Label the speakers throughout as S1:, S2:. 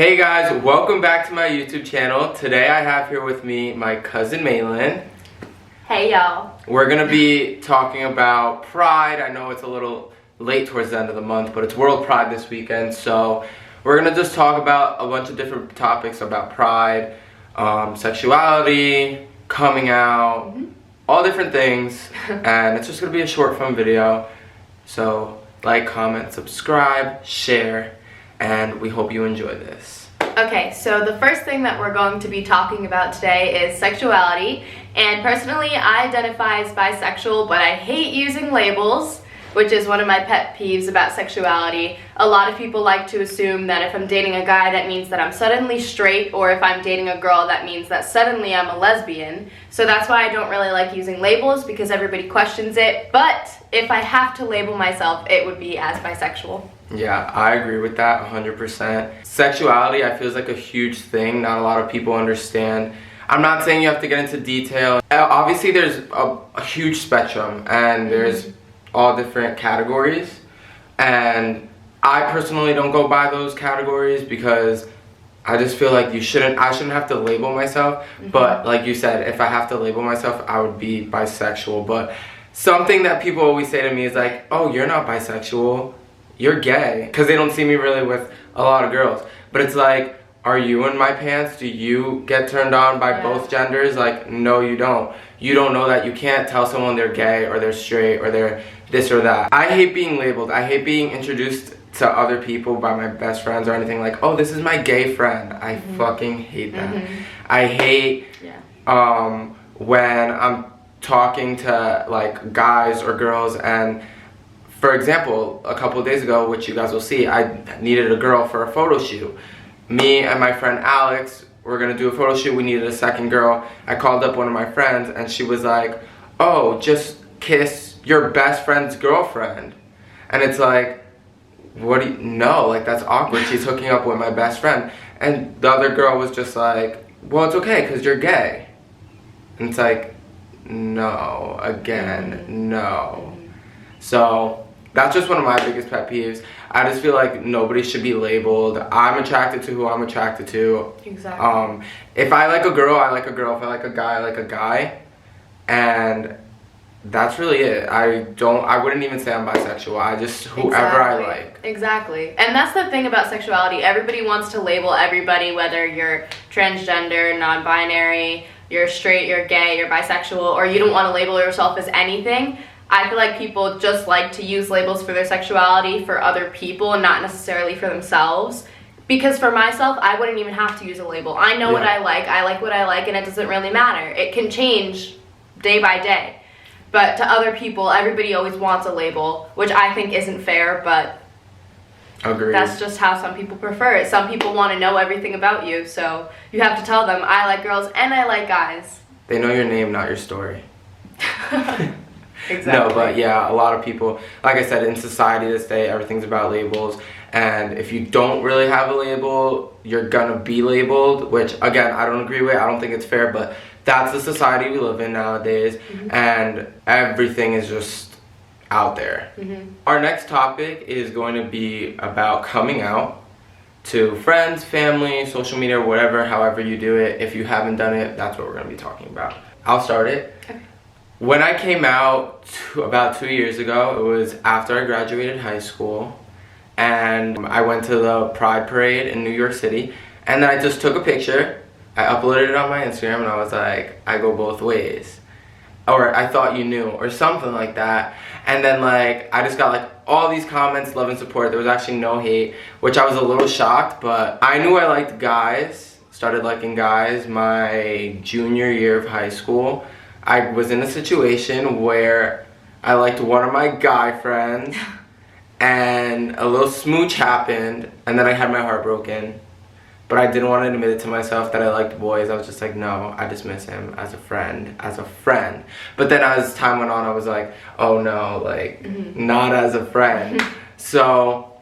S1: Hey guys, welcome back to my YouTube channel. Today I have here with me my cousin Maylin.
S2: Hey y'all.
S1: We're gonna be talking about Pride. I know it's a little late towards the end of the month, but it's World Pride this weekend, so we're gonna just talk about a bunch of different topics about Pride, sexuality, coming out, all different things, and it's just gonna be a short fun video. So like, comment, subscribe, share, and we hope you enjoy this.
S2: Okay, so the first thing that we're going to be talking about today is sexuality. And personally, I identify as bisexual, but I hate using labels, which is one of my pet peeves about sexuality. A lot of people like to assume that if I'm dating a guy, that means that I'm suddenly straight, or if I'm dating a girl, that means that suddenly I'm a lesbian. So that's why I don't really like using labels, because everybody questions it. But if I have to label myself, it would be as bisexual.
S1: Yeah, I agree with that 100%. Sexuality, I feel, is like a huge thing. Not a lot of people understand. I'm not saying you have to get into detail. Obviously, there's a huge spectrum, and there's all different categories. And I personally don't go by those categories because I just feel like I shouldn't have to label myself. But like you said, if I have to label myself, I would be bisexual. But something that people always say to me is like, oh, you're not bisexual, you're gay, because they don't see me really with a lot of girls. But it's like, are you in my pants? Do you get turned on by both genders? Like, no, you don't. You don't know that. You can't tell someone they're gay or they're straight or they're this or that. I hate being labeled. I hate being introduced to other people by my best friends or anything like, oh, this is my gay friend. I fucking hate that. I hate when I'm talking to like guys or girls, and for example, a couple of days ago, which you guys will see, I needed a girl for a photo shoot. Me and my friend Alex were gonna do a photo shoot. We needed a second girl. I called up one of my friends and she was like, oh, just kiss your best friend's girlfriend. And it's like, what do you, no, like that's awkward. She's hooking up with my best friend. And the other girl was just like, well, it's okay because you're gay. And it's like, no, again, no. So that's just one of my biggest pet peeves. I just feel like nobody should be labeled. I'm attracted to who I'm attracted to.
S2: Exactly.
S1: If I like a girl, I like a girl. If I like a guy, I like a guy. And that's really it. I wouldn't even say I'm bisexual. I just, whoever I like.
S2: Exactly. And that's the thing about sexuality. Everybody wants to label everybody, whether you're transgender, non-binary, you're straight, you're gay, you're bisexual, or you don't want to label yourself as anything. I feel like people just like to use labels for their sexuality for other people and not necessarily for themselves. Because for myself, I wouldn't even have to use a label. I know what I like what I like, and it doesn't really matter. It can change day by day. But to other people, everybody always wants a label, which I think isn't fair, but
S1: agreed.
S2: That's just how some people prefer it. Some people want to know everything about you, so you have to tell them, I like girls and I like guys.
S1: They know your name, not your story.
S2: Exactly.
S1: No, but yeah, a lot of people, like I said, in society this day, everything's about labels. And if you don't really have a label, you're gonna be labeled, which again, I don't agree with. I don't think it's fair, but that's the society we live in nowadays. And everything is just out there. Our next topic is going to be about coming out to friends, family, social media, whatever, however you do it. If you haven't done it, that's what we're gonna be talking about. I'll start it.
S2: Okay.
S1: When I came out about 2 years ago, it was after I graduated high school, and I went to the Pride Parade in New York City, and then I just took a picture, I uploaded it on my Instagram, and I was like, I go both ways, or I thought you knew, or something like that. And then like, I just got like all these comments, love and support. There was actually no hate, which I was a little shocked, but I knew I liked guys, started liking guys my junior year of high school. I was in a situation where I liked one of my guy friends and a little smooch happened, and then I had my heart broken. But I didn't want to admit it to myself that I liked boys. I was just like, no, I just miss him as a friend, But then as time went on, I was like, oh no, like, not as a friend. So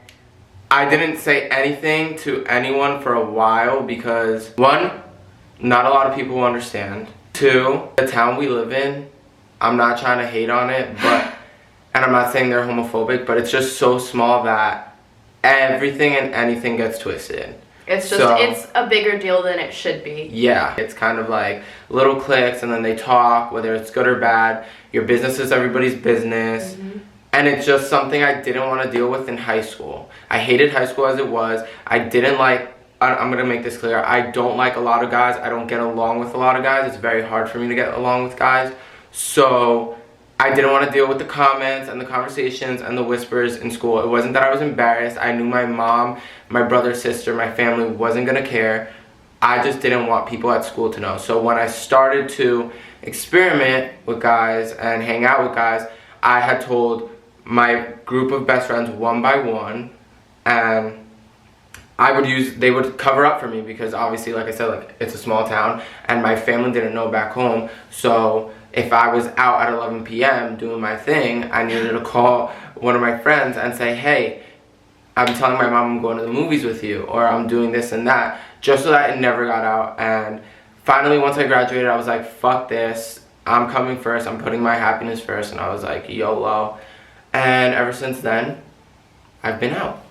S1: I didn't say anything to anyone for a while because, one, not a lot of people will understand. Two, the town we live in, I'm not trying to hate on it, but, and I'm not saying they're homophobic, but it's just so small that everything and anything gets twisted.
S2: It's just, it's a bigger deal than it should be.
S1: Yeah, it's kind of like little cliques and then they talk, whether it's good or bad. Your business is everybody's business. And it's just something I didn't want to deal with in high school. I hated high school as it was. I didn't like, I'm going to make this clear, I don't like a lot of guys. I don't get along with a lot of guys. It's very hard for me to get along with guys. So I didn't want to deal with the comments and the conversations and the whispers in school. It wasn't that I was embarrassed. I knew my mom, my brother, sister, my family wasn't going to care. I just didn't want people at school to know. So when I started to experiment with guys and hang out with guys, I had told my group of best friends one by one, and they would cover up for me because obviously, like I said, like it's a small town and my family didn't know back home. So if I was out at 11 p.m. doing my thing, I needed to call one of my friends and say, hey, I'm telling my mom I'm going to the movies with you, or I'm doing this and that, just so that it never got out. And finally, once I graduated, I was like, fuck this, I'm coming first, I'm putting my happiness first, and I was like, YOLO. And ever since then, I've been out.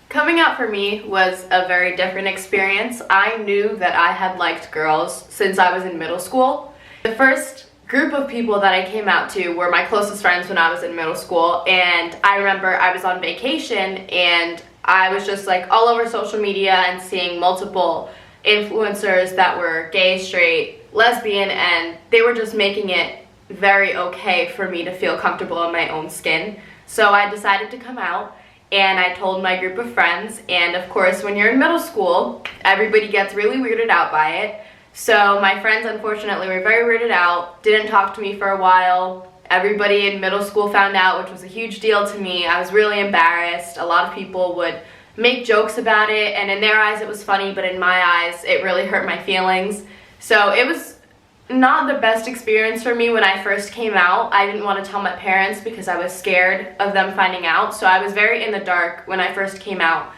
S2: Coming out for me was a very different experience. I knew that I had liked girls since I was in middle school. The first group of people that I came out to were my closest friends when I was in middle school, and I remember I was on vacation and I was just like all over social media and seeing multiple influencers that were gay, straight, lesbian, and they were just making it very okay for me to feel comfortable in my own skin. So I decided to come out. And I told my group of friends, and of course when you're in middle school, everybody gets really weirded out by it. So my friends unfortunately were very weirded out, didn't talk to me for a while. Everybody in middle school found out, which was a huge deal to me. I was really embarrassed. A lot of people would make jokes about it, and in their eyes it was funny, but in my eyes it really hurt my feelings. So it was not the best experience for me when I first came out. I didn't want to tell my parents because I was scared of them finding out. So I was very in the dark when I first came out.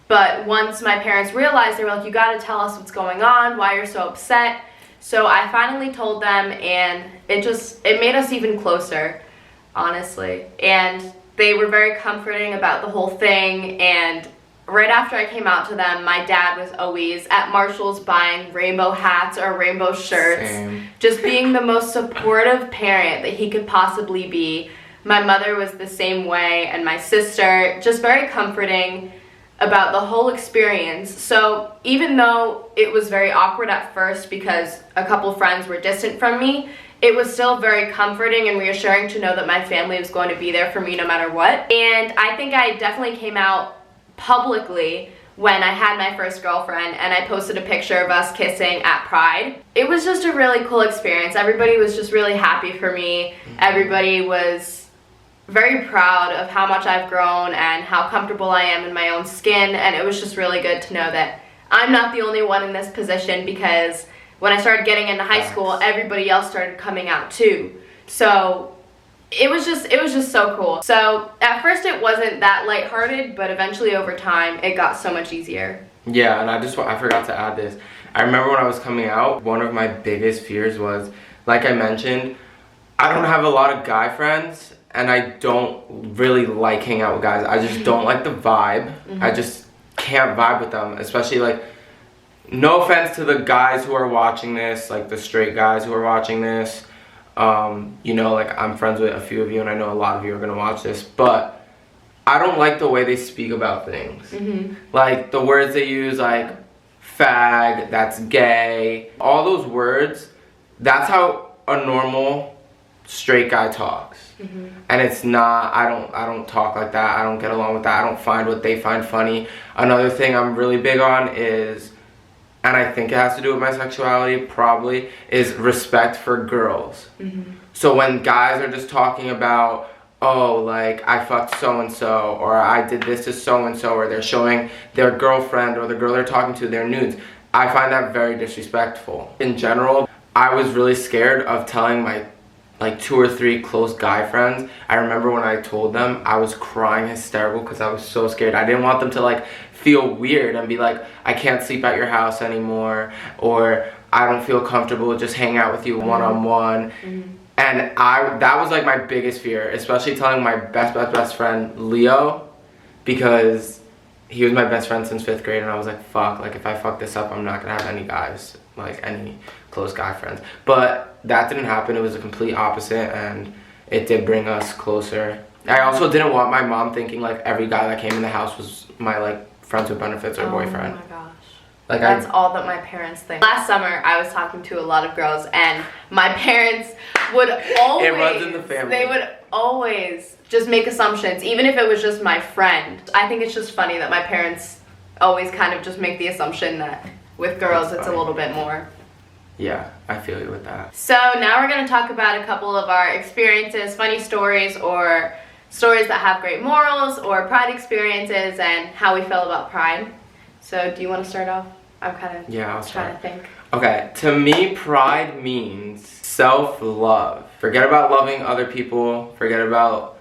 S2: But once my parents realized, they were like, you got to tell us what's going on, why you're so upset. So I finally told them, and it made us even closer, honestly. And they were very comforting about the whole thing. And right after I came out to them, my dad was always at Marshall's buying rainbow hats or rainbow shirts.
S1: Same.
S2: Just being the most supportive parent that he could possibly be. My mother was the same way, and my sister, just very comforting about the whole experience. So even though it was very awkward at first because a couple friends were distant from me, it was still very comforting and reassuring to know that my family was going to be there for me no matter what. And I think I definitely came out publicly when I had my first girlfriend, and I posted a picture of us kissing at Pride. It was just a really cool experience. Everybody was just really happy for me. Everybody was very proud of how much I've grown and how comfortable I am in my own skin, and it was just really good to know that I'm not the only one in this position, because when I started getting into high school, everybody else started coming out too. So it was just so cool. So at first it wasn't that lighthearted, but eventually over time it got so much easier.
S1: Yeah, and I forgot to add this. I remember when I was coming out, one of my biggest fears was, like I mentioned, I don't have a lot of guy friends, and I don't really like hanging out with guys. I just don't like the vibe. I just can't vibe with them, especially like, no offense to the guys who are watching this, like the straight guys who are watching this. You know, like I'm friends with a few of you, and I know a lot of you are gonna watch this, but I don't like the way they speak about things. Like the words they use, like fag, that's gay, all those words, that's how a normal straight guy talks. And it's not, I don't talk like that. I don't get along with that. I don't find what they find funny. Another thing I'm really big on is, and I think it has to do with my sexuality, probably, is respect for girls. So when guys are just talking about, oh, like, I fucked so-and-so, or I did this to so-and-so, or they're showing their girlfriend or the girl they're talking to their nudes, I find that very disrespectful. In general, I was really scared of telling my, like, 2 or 3 close guy friends. I remember when I told them, I was crying hysterical because I was so scared. I didn't want them to, like, feel weird and be like, I can't sleep at your house anymore, or I don't feel comfortable just hanging out with you one-on-one. And that was like my biggest fear, especially telling my best friend Leo, because he was my best friend since 5th grade, and I was like, fuck, like if I fuck this up, I'm not gonna have any guys, like any close guy friends. But that didn't happen. It was a complete opposite, and it did bring us closer. I also didn't want my mom thinking like every guy that came in the house was my like friends with benefits or boyfriend.
S2: Oh my gosh.
S1: Like
S2: that's all that my parents think. Last summer, I was talking to a lot of girls, and my parents would always...
S1: It runs in the family.
S2: They would always just make assumptions, even if it was just my friend. I think it's just funny that my parents always kind of just make the assumption that with girls it's a little bit more.
S1: Yeah, I feel you with that.
S2: So now we're going to talk about a couple of our experiences, funny stories, or stories that have great morals, or pride experiences, and how we feel about pride. So do you want to start off? I'm kind of trying to think.
S1: Okay, to me, pride means self-love. Forget about loving other people. Forget about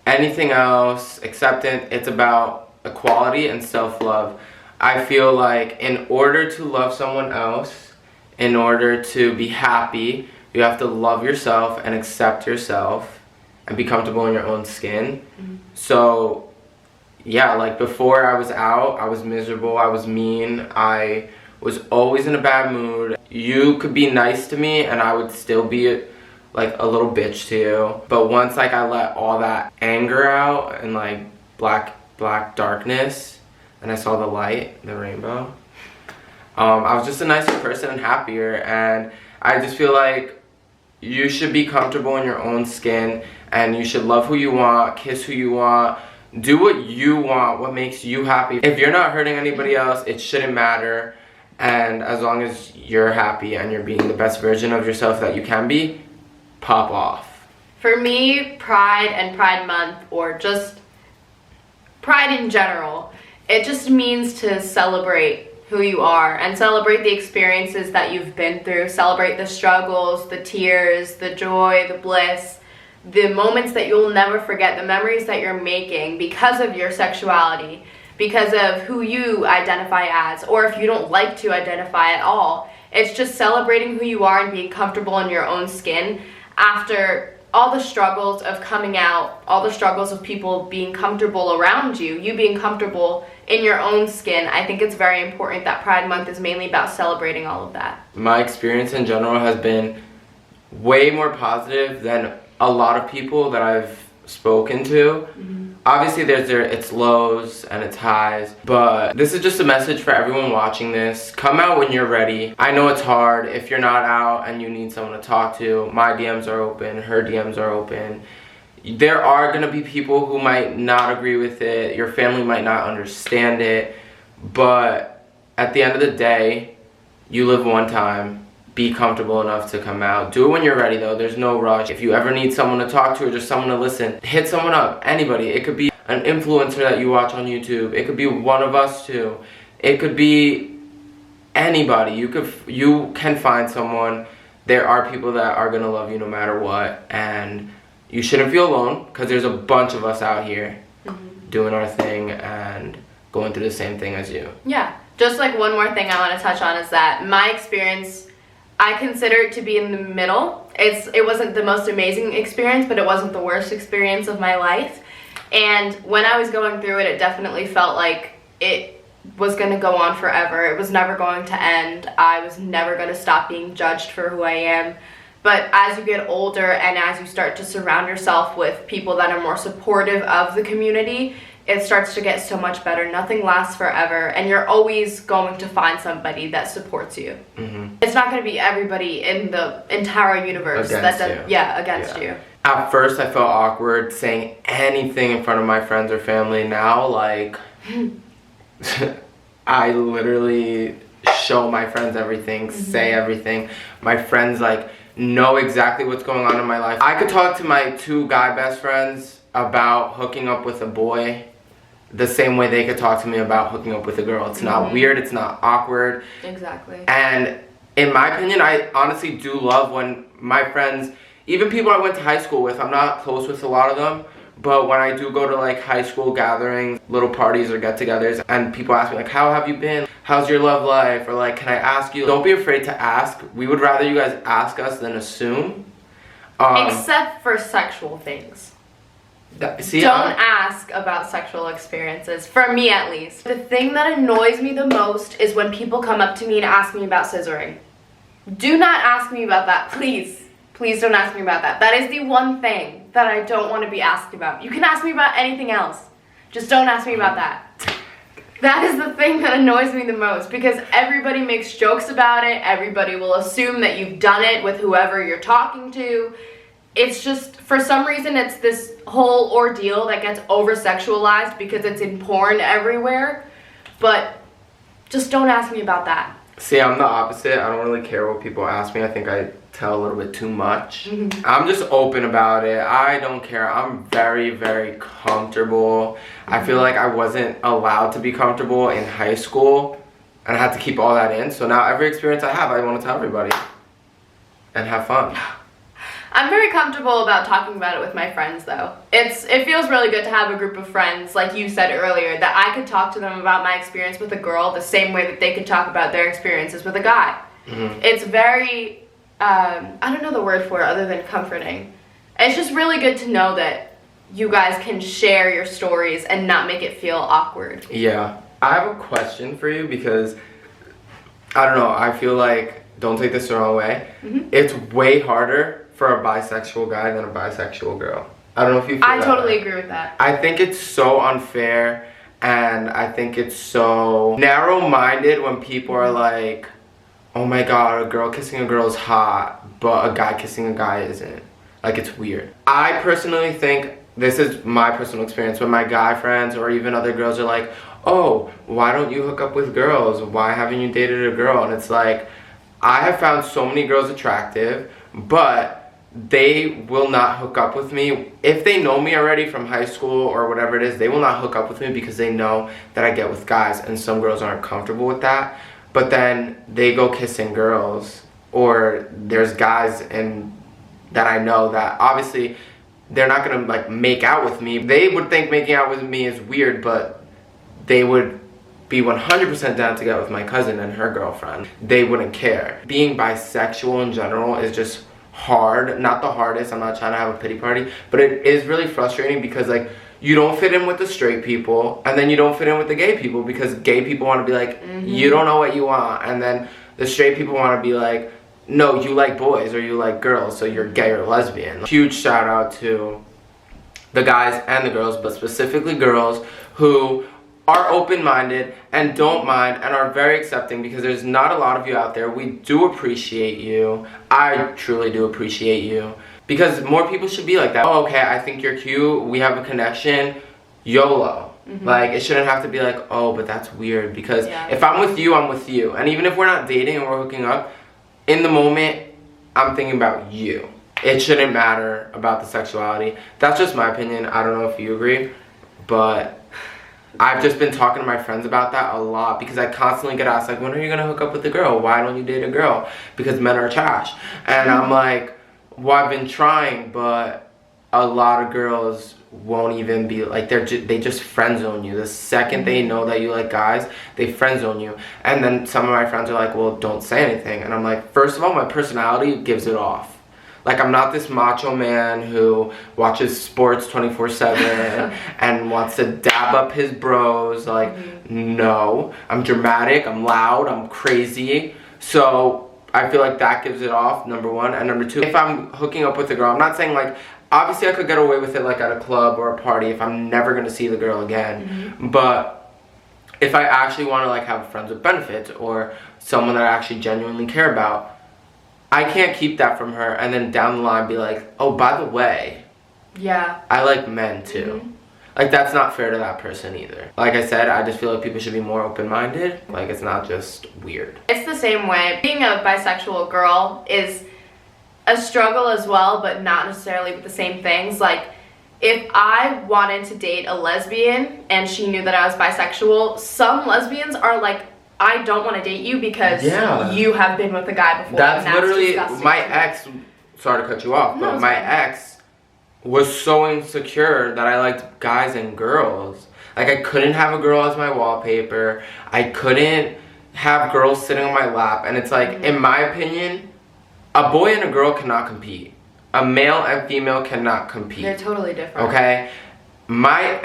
S1: anything else. Acceptance. It's about equality and self-love. I feel like in order to love someone else, in order to be happy, you have to love yourself and accept yourself and be comfortable in your own skin. Mm-hmm. So yeah, like before I was out, I was miserable, I was mean, I was always in a bad mood. You could be nice to me and I would still be like a little bitch to you. But once like I let all that anger out and like black darkness, and I saw the light, the rainbow, I was just a nicer person and happier. And I just feel like you should be comfortable in your own skin, and you should love who you want, kiss who you want, do what you want, what makes you happy. If you're not hurting anybody else, it shouldn't matter. And as long as you're happy and you're being the best version of yourself that you can be, pop off.
S2: For me, Pride and Pride Month, or just Pride in general, it just means to celebrate who you are and celebrate the experiences that you've been through, celebrate the struggles, the tears, the joy, the bliss, the moments that you'll never forget, the memories that you're making because of your sexuality, because of who you identify as, or if you don't like to identify at all. It's just celebrating who you are and being comfortable in your own skin after all the struggles of coming out, all the struggles of people being comfortable around you, you being comfortable in your own skin. I think it's very important that Pride Month is mainly about celebrating all of that.
S1: My experience in general has been way more positive than a lot of people that I've spoken to. Mm-hmm. Obviously there's its lows and its highs, but this is just a message for everyone watching this. Come out when you're ready. I know it's hard. If you're not out and you need someone to talk to, my DMs are open, her DMs are open. There are gonna be people who might not agree with it, your family might not understand it, but at the end of the day, you live one time. Be comfortable enough to come out. Do it when you're ready though, there's no rush. If you ever need someone to talk to or just someone to listen, hit someone up, anybody. It could be an influencer that you watch on YouTube. It could be one of us too. It could be anybody. You can find someone. There are people that are gonna love you no matter what, and you shouldn't feel alone because there's a bunch of us out here doing our thing and going through the same thing as you.
S2: Yeah, just like one more thing I want to touch on is that my experience, I consider it to be in the middle. It wasn't the most amazing experience, but it wasn't the worst experience of my life. And when I was going through it, it definitely felt like it was going to go on forever. It was never going to end. I was never going to stop being judged for who I am. But as you get older and as you start to surround yourself with people that are more supportive of the community, it starts to get so much better. Nothing lasts forever, and you're always going to find somebody that supports you. Mm-hmm. It's not going to be everybody in the entire universe against you.
S1: At first, I felt awkward saying anything in front of my friends or family. Now, like, I literally show my friends everything, say everything. My friends, like, know exactly what's going on in my life. I could talk to my 2 guy best friends about hooking up with a boy the same way they could talk to me about hooking up with a girl. It's not weird, it's not awkward.
S2: Exactly.
S1: And in my opinion, I honestly do love when my friends, even people I went to high school with, I'm not close with a lot of them, but when I do go to like high school gatherings, little parties or get-togethers, and people ask me like, how have you been? How's your love life? Or like, can I ask you? Don't be afraid to ask. We would rather you guys ask us than assume.
S2: Except for sexual things.
S1: See,
S2: don't ask about sexual experiences, for me at least. The thing that annoys me the most is when people come up to me and ask me about scissoring. Do not ask me about that, please. Please don't ask me about that. That is the one thing that I don't want to be asked about. You can ask me about anything else. Just don't ask me about that. That is the thing that annoys me the most, because everybody makes jokes about it. Everybody will assume that you've done it with whoever you're talking to. It's just, for some reason, it's this whole ordeal that gets over-sexualized because it's in porn everywhere. But just don't ask me about that.
S1: See, I'm the opposite. I don't really care what people ask me. I think I tell a little bit too much. I'm just open about it. I don't care. I'm very, very comfortable. I feel like I wasn't allowed to be comfortable in high school, and I had to keep all that in. So now every experience I have, I want to tell everybody and have fun.
S2: I'm very comfortable about talking about it with my friends, though. It feels really good to have a group of friends, like you said earlier, that I could talk to them about my experience with a girl the same way that they could talk about their experiences with a guy. It's very, I don't know the word for it other than comforting. It's just really good to know that you guys can share your stories and not make it feel awkward.
S1: Yeah. I have a question for you because, I don't know, I feel like, don't take this the wrong way, it's way harder for a bisexual guy than a bisexual girl. I don't know if you feel
S2: I
S1: that
S2: totally
S1: way.
S2: agree with that.
S1: I think it's so unfair, and I think it's so narrow-minded when people are like, oh my god, a girl kissing a girl is hot, but a guy kissing a guy isn't. Like, it's weird. I personally think, this is my personal experience, when my guy friends or even other girls are like, oh, why don't you hook up with girls? Why haven't you dated a girl? And it's like, I have found so many girls attractive, but they will not hook up with me. If they know me already from high school or whatever it is, they will not hook up with me because they know that I get with guys, and some girls aren't comfortable with that. But then they go kissing girls, or there's guys that I know that obviously they're not gonna like make out with me. They would think making out with me is weird, but they would be 100% down to get with my cousin and her girlfriend. They wouldn't care. Being bisexual in general is just hard. Not the hardest, I'm not trying to have a pity party, but it is really frustrating because like you don't fit in with the straight people, and then you don't fit in with the gay people because gay people want to be like, you don't know what you want, and then the straight people want to be like, no, you like boys or you like girls, so you're gay or lesbian. Huge shout out to the guys and the girls, but specifically girls who are open-minded and don't mind and are very accepting, because there's not a lot of you out there. We do appreciate you. I truly do appreciate you, because more people should be like that. Oh, okay, I think you're cute, we have a connection, YOLO. Like, it shouldn't have to be like, oh, but that's weird, because if I'm with you, I'm with you. And even if we're not dating and we're hooking up, in the moment, I'm thinking about you. It shouldn't matter about the sexuality. That's just my opinion. I don't know if you agree, but I've just been talking to my friends about that a lot, because I constantly get asked, like, when are you gonna hook up with a girl? Why don't you date a girl? Because men are trash. And I'm like, well, I've been trying, but a lot of girls won't even be, like, they just friend zone you. The second they know that you like guys, they friend zone you. And then some of my friends are like, well, don't say anything. And I'm like, first of all, my personality gives it off. Like, I'm not this macho man who watches sports 24/7 and wants to dab up his bros. Like, no. I'm dramatic, I'm loud, I'm crazy. So, I feel like that gives it off, number one. And number two, if I'm hooking up with a girl, I'm not saying, like, obviously I could get away with it, like, at a club or a party if I'm never going to see the girl again. But if I actually want to, like, have friends with benefits or someone that I actually genuinely care about, I can't keep that from her and then down the line be like, oh, by the way, I like men too. Like, that's not fair to that person either. Like I said, I just feel like people should be more open-minded. Like, it's not just weird.
S2: It's the same way. Being a bisexual girl is a struggle as well, but not necessarily with the same things. Like, if I wanted to date a lesbian and she knew that I was bisexual, some lesbians are like, I don't want to date you because you have been with a guy before.
S1: That's literally, my ex, sorry to cut you off, but my ex was so insecure that I liked guys and girls. Like, I couldn't have a girl as my wallpaper. I couldn't have girls sitting on my lap. And it's like, in my opinion, a boy and a girl cannot compete. A male and female cannot compete.
S2: They're totally different.
S1: Okay? my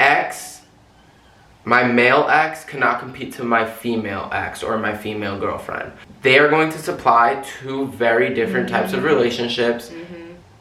S1: male ex cannot compete to my female ex or my female girlfriend. They are going to supply two very different types of relationships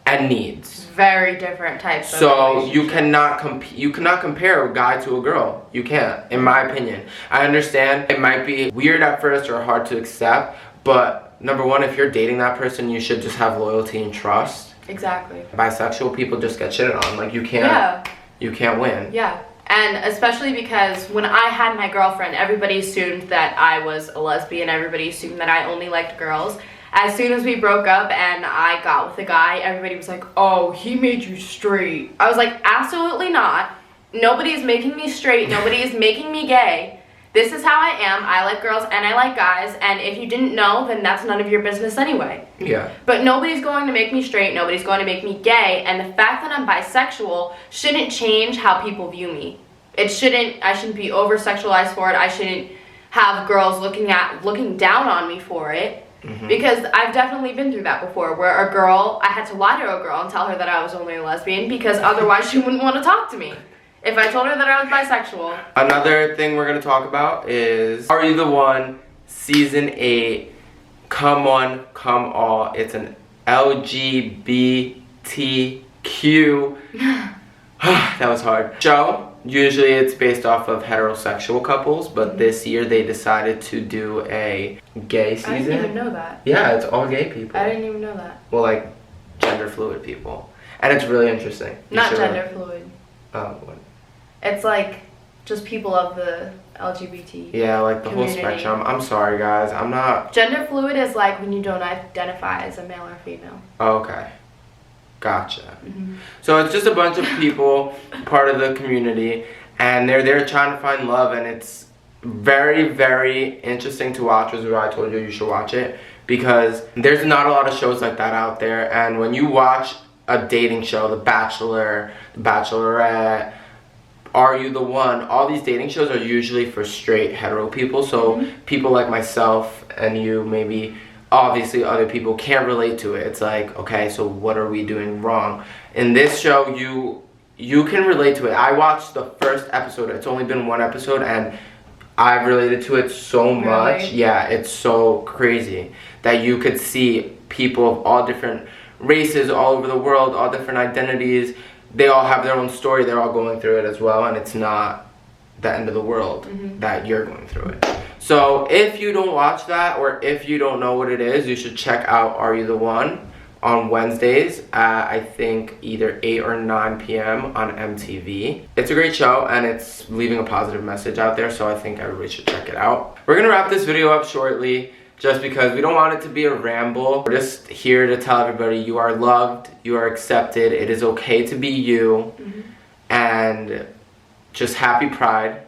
S1: and needs.
S2: Very different types of
S1: So you cannot compare a guy to a girl. You can't, in my opinion. I understand it might be weird at first or hard to accept, but number one, if you're dating that person, you should just have loyalty and trust.
S2: Exactly.
S1: Bisexual people just get shitted on. Like, you can't win.
S2: Yeah. And especially because when I had my girlfriend, everybody assumed that I was a lesbian. Everybody assumed that I only liked girls. As soon as we broke up and I got with a guy, everybody was like, oh, he made you straight. I was like, absolutely not. Nobody's making me straight. Nobody is making me gay. This is how I am. I like girls and I like guys. And if you didn't know, then that's none of your business anyway.
S1: Yeah.
S2: But nobody's going to make me straight. Nobody's going to make me gay. And the fact that I'm bisexual shouldn't change how people view me. I shouldn't be over-sexualized for it. I shouldn't have girls looking down on me for it. Because I've definitely been through that before, where I had to lie to a girl and tell her that I was only a lesbian because otherwise she wouldn't want to talk to me. If I told her that I was bisexual.
S1: Another thing we're going to talk about is Are You the One? Season 8. Come On, Come All. It's an LGBTQ. That was hard. Show. Usually it's based off of heterosexual couples, but this year they decided to do a gay season.
S2: I didn't even know that.
S1: Yeah, it's all gay people.
S2: I didn't even know that.
S1: Well, like, gender fluid people. And it's really interesting.
S2: Not gender fluid.
S1: Oh, what?
S2: It's like just people of the LGBT.
S1: Yeah, like the
S2: community.
S1: whole spectrum. I'm sorry, guys. I'm not...
S2: Gender fluid is like when you don't identify as a male or female.
S1: Oh, okay. Gotcha. So it's just a bunch of people, part of the community, and they're there trying to find love, and it's very, very interesting to watch, which is why I told you should watch it, because there's not a lot of shows like that out there, and when you watch a dating show, The Bachelor, The Bachelorette, Are You the One, all these dating shows are usually for straight hetero people, so people like myself and you, maybe obviously other people can't relate to it. It's like, okay, so what are we doing wrong? In this show, you can relate to it. I watched the first episode. It's only been one episode, and I've related to it so much.
S2: Really?
S1: Yeah, it's so crazy that you could see people of all different races all over the world, all different identities. They all have their own story. They're all going through it as well, and it's not the end of the world that you're going through it. So if you don't watch that, or if you don't know what it is, you should check out Are You the One on Wednesdays at, I think, either 8 or 9 p.m. on MTV. It's a great show, and it's leaving a positive message out there, so I think everybody should check it out. We're gonna wrap this video up shortly, just because we don't want it to be a ramble. We're just here to tell everybody you are loved, you are accepted, it is okay to be you, and just happy Pride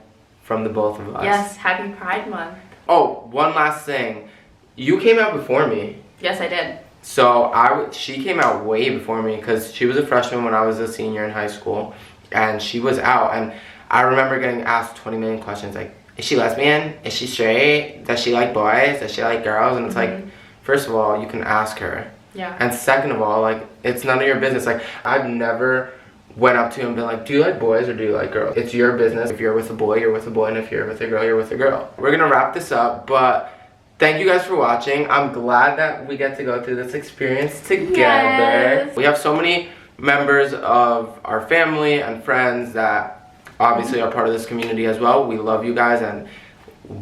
S1: from the both of us.
S2: Yes, happy Pride Month.
S1: Oh, one last thing. You came out before me.
S2: Yes, I did.
S1: So she came out way before me because she was a freshman when I was a senior in high school, and she was out. And I remember getting asked 20 million questions like, is she lesbian? Is she straight? Does she like boys? Does she like girls? And it's like, first of all, you can ask her.
S2: Yeah.
S1: And second of all, like, it's none of your business. Like, I've never went up to him and been like, do you like boys or do you like girls? It's your business. If you're with a boy, you're with a boy, and if you're with a girl, you're with a girl. We're gonna wrap this up, but thank you guys for watching. I'm glad that we get to go through this experience together.
S2: Yes.
S1: We have so many members of our family and friends that obviously are part of this community as well. We love you guys, and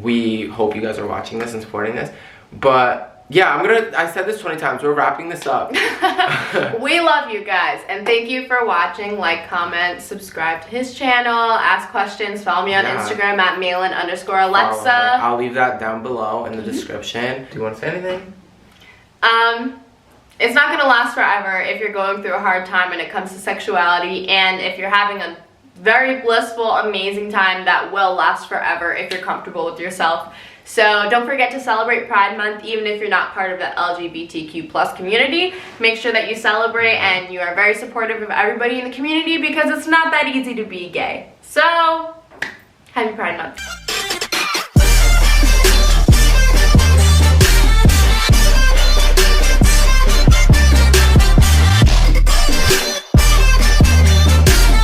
S1: we hope you guys are watching this and supporting this. But yeah, I said this 20 times, we're wrapping this up.
S2: We love you guys, and thank you for watching. Like, comment, subscribe to his channel, ask questions, follow me on Instagram at Malin_Alexa.
S1: I'll leave that down below in the description. Do you want to say anything?
S2: It's not gonna last forever if you're going through a hard time when it comes to sexuality, and if you're having a very blissful, amazing time that will last forever if you're comfortable with yourself. So don't forget to celebrate Pride Month, even if you're not part of the LGBTQ+ community. Make sure that you celebrate and you are very supportive of everybody in the community, because it's not that easy to be gay. So, happy Pride Month.